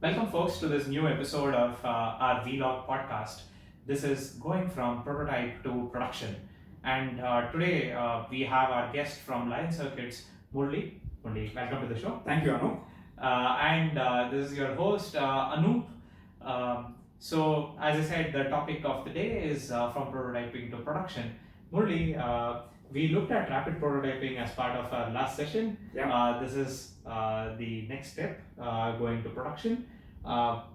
Welcome, folks, to this new episode of our Vlog podcast. This is going from prototype to production. And today we have our guest from LionCircuits, Murali. Murali, welcome to the show. Thank you, Anoop. And this is your host, Anoop. So, as I said, the topic of the day is from prototyping to production. Murali, we looked at rapid prototyping as part of our last session. Yeah. This is the next step going to production.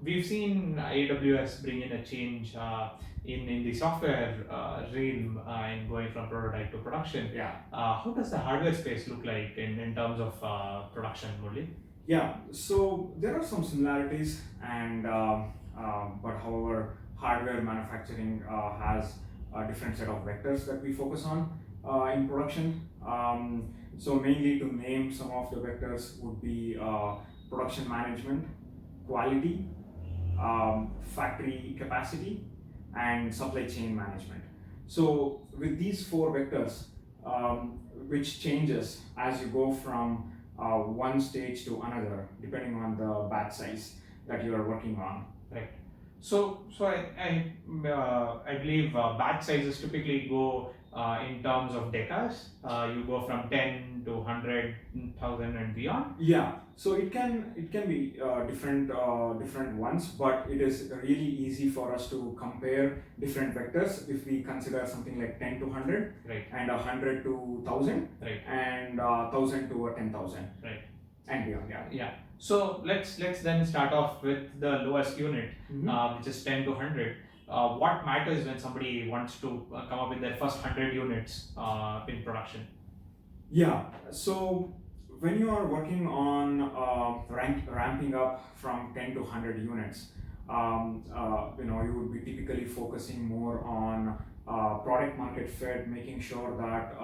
We've seen AWS bring in a change in the software realm in going from prototype to production. Yeah. How does the hardware space look like in terms of production, Murali? Yeah. So there are some similarities, and but however, hardware manufacturing has a different set of vectors that we focus on in production. So mainly to name some of the vectors would be production management, quality, factory capacity, and supply chain management. So with these four vectors, which changes as you go from one stage to another, depending on the batch size that you are working on. Right. So I believe batch sizes typically go in terms of decas. You go from 10 to 100,000 and beyond. Yeah. So it can be different ones, but it is really easy for us to compare different vectors if we consider something like 10 to 100, right, and 100 to 1000, right, and 1000 to 10,000, right, and beyond. Yeah. Yeah. So let's then start off with the lowest unit, which is 10 to 100. What matters when somebody wants to come up with their first 100 units in production? Yeah. So when you are working on ramping up from 10 to 100 units, you would be typically focusing more on product market fit, making sure that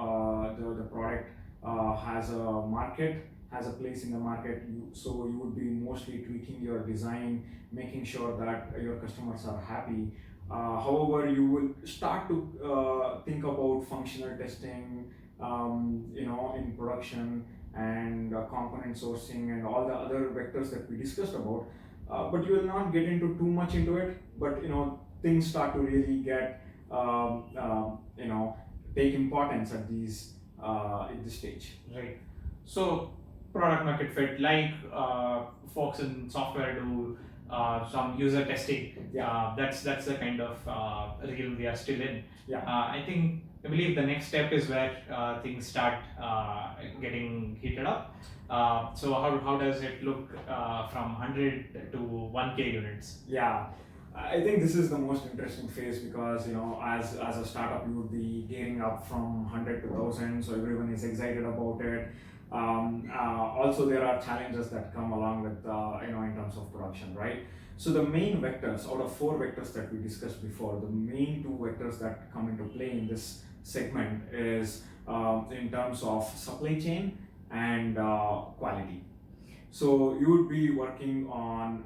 the product has a market, has a place in the market. So you would be mostly tweaking your design, making sure that your customers are happy. However, you will start to think about functional testing, in production, and component sourcing and all the other vectors that we discussed about. But you will not get into too much into it. But things start to really get take importance at this stage. Right. So product market fit, like folks in software do some user testing. Yeah. That's the kind of realm we are still in. Yeah. I believe the next step is where things start getting heated up. So how does it look from 100 to 1K units? Yeah. I think this is the most interesting phase because as a startup you would be gearing up from 100 to 1000, so everyone is excited about it. Also, there are challenges that come along with in terms of production, right? So the main vectors out of four vectors that we discussed before, the main two vectors that come into play in this segment is in terms of supply chain and quality. So you would be working on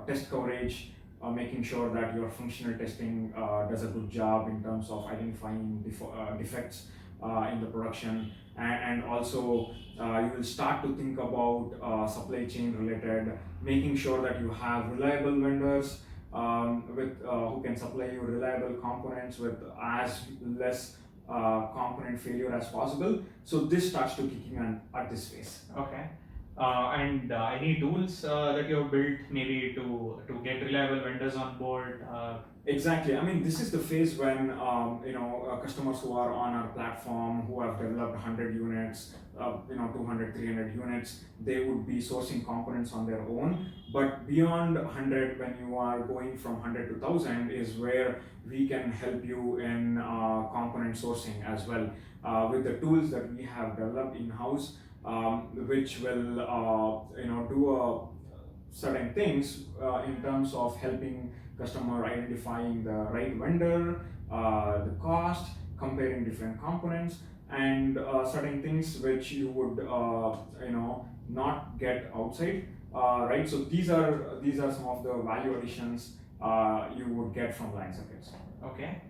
test coverage, making sure that your functional testing does a good job in terms of identifying defects in the production, and also you will start to think about supply chain related, making sure that you have reliable vendors with who can supply you reliable components with as less component failure as possible. So this starts to kick in at this phase. Okay. And any tools that you have built maybe to get reliable vendors on board? Exactly. I mean, this is the phase when customers who are on our platform who have developed 100 units, 200, 300 units, they would be sourcing components on their own. But beyond 100, when you are going from 100 to 1000, is where we can help you in component sourcing as well with the tools that we have developed in house. Which will do certain things in terms of helping customer identifying the right vendor, the cost, comparing different components, and certain things which you would not get outside, right? So these are some of the value additions you would get from LionCircuits. Okay.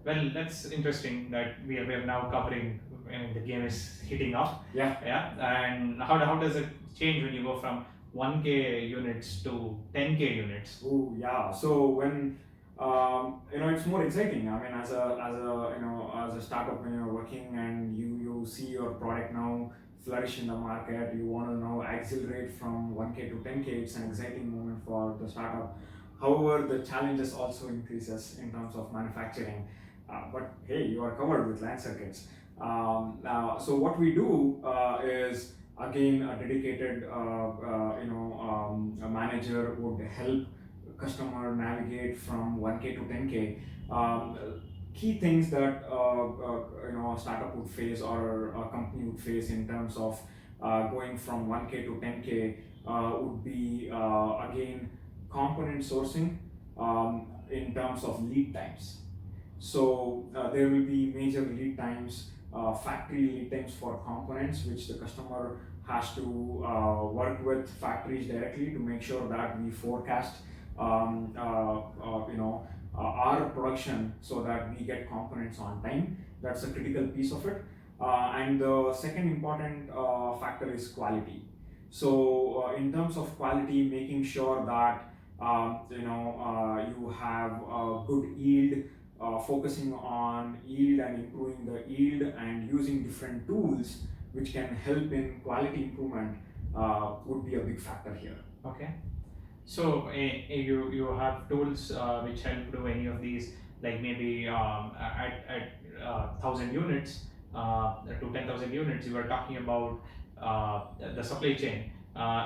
Well, that's interesting that we are now covering. I mean, the game is heating up. Yeah. Yeah. And how does it change when you go from 1K units to 10K units? Oh yeah. So when it's more exciting. I mean, as a startup, when you're working and you see your product now flourish in the market, you want to now accelerate from 1K to 10K. It's an exciting moment for the startup. However, the challenges also increases in terms of manufacturing. But hey, you are covered with LionCircuits. So what we do is again a dedicated a manager would help customer navigate from 1K to 10K. Key things that a startup would face or a company would face in terms of going from 1K to 10K would be again component sourcing in terms of lead times. So there will be major lead times, factory lead times for components, which the customer has to work with factories directly to make sure that we forecast our production so that we get components on time. That's a critical piece of it. And the second important factor is quality. So in terms of quality, making sure that you have good yield, focusing on yield and improving the yield and using different tools which can help in quality improvement would be a big factor here. Okay. So you have tools which help do any of these, like maybe at 1,000 units to 10,000 units. You were talking about the supply chain.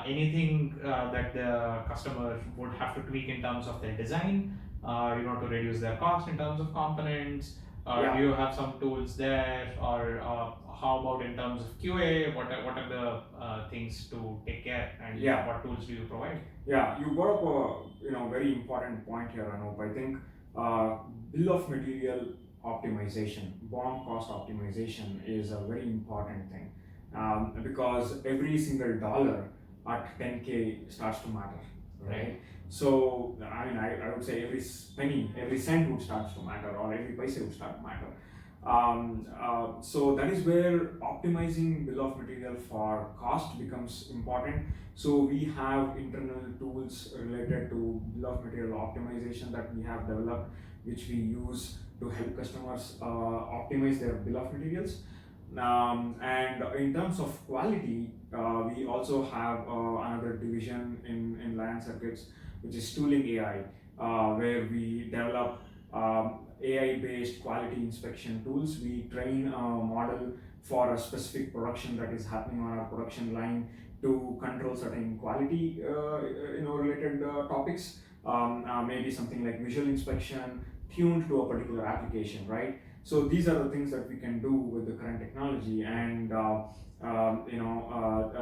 Anything that the customer would have to tweak in terms of their design, to reduce their cost in terms of components. Yeah. Do you have some tools there, or how about in terms of QA? What are the things to take care, and Yeah. what tools do you provide? Yeah, you brought up a very important point here, Anoop. I think bill of material optimization, BOM cost optimization is a very important thing because every single dollar at 10K starts to matter, right? So I mean, I would say every penny, every cent would start to matter, or every paisa would start to matter. So that is where optimizing bill of material for cost becomes important. So we have internal tools related to bill of material optimization that we have developed, which we use to help customers optimize their bill of materials. And in terms of quality, we also have another division in LionCircuits, which is tooling AI, where we develop AI-based quality inspection tools. We train a model for a specific production that is happening on our production line to control certain quality related topics. Maybe something like visual inspection tuned to a particular application, right? So these are the things that we can do with the current technology, and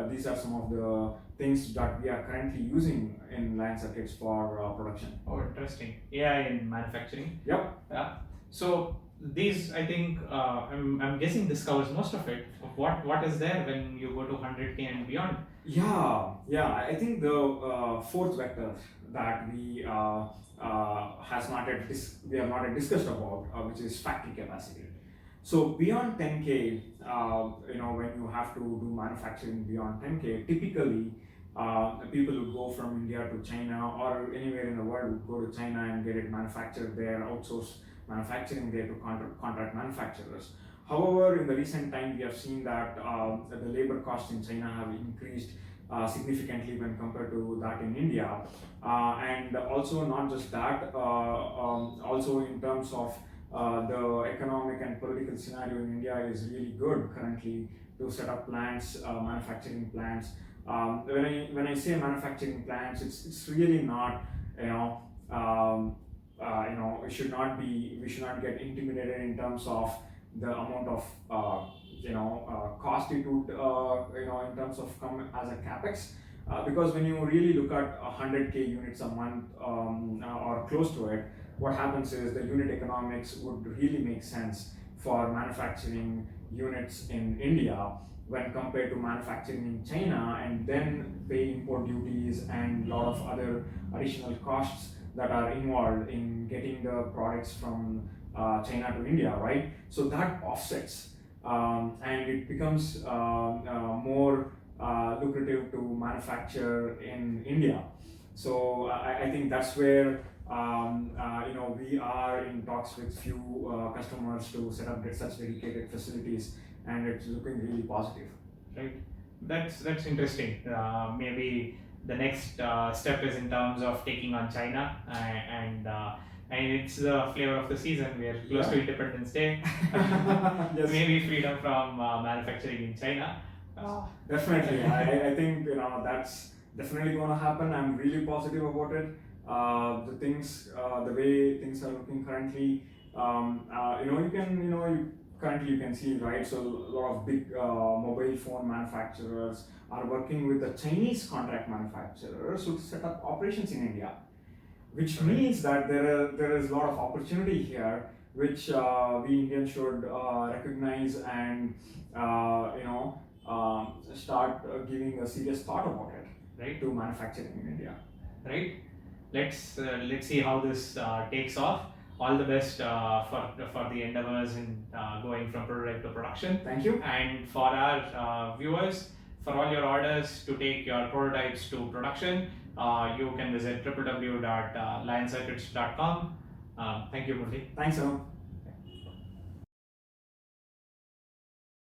these are some of the things that we are currently using in LionCircuits for production. Oh, interesting. AI in manufacturing. Yep. Yeah. So these, I think, I'm guessing this covers most of it. What is there when you go to 100K and beyond? Yeah. I think the fourth vector that we have not yet discussed about, which is factory capacity. So beyond 10K, when you have to do manufacturing beyond 10K, typically people would go from India to China or anywhere in the world would go to China and get it manufactured there, outsource manufacturing there to contract manufacturers. However, in the recent time, we have seen that the labor costs in China have increased significantly when compared to that in India. And also not just that, also in terms of the economic and political scenario in India is really good currently to set up plants, manufacturing plants. When I say manufacturing plants, it's really not, we should not get intimidated in terms of the amount of cost it would in terms of come as a capex, because when you really look at 100K units a month or close to it, what happens is the unit economics would really make sense for manufacturing units in India when compared to manufacturing in China and then pay import duties and a lot of other additional costs that are involved in getting the products from China to India, right? So that offsets and it becomes more lucrative to manufacture in India. So I think that's where we are in talks with few customers to set up such dedicated facilities, and it's looking really positive. Right. That's interesting. Maybe the next step is in terms of taking on China, and it's the flavor of the season. We are close to Independence Day. Yes. Maybe freedom from manufacturing in China. Definitely, I think that's definitely going to happen. I'm really positive about it. The way things are looking currently, currently you can see, right? So a lot of big mobile phone manufacturers are working with the Chinese contract manufacturers to set up operations in India, which means that there is a lot of opportunity here, which we Indians should recognize and start giving a serious thought about it, Right. to manufacturing in India. Right. Let's see how this takes off. All the best for the endeavors in going from prototype to production. Thank you. And for our viewers, for all your orders to take your prototypes to production, you can visit www.LionCircuits.com. Thank you, Murali. Thanks, Anoop.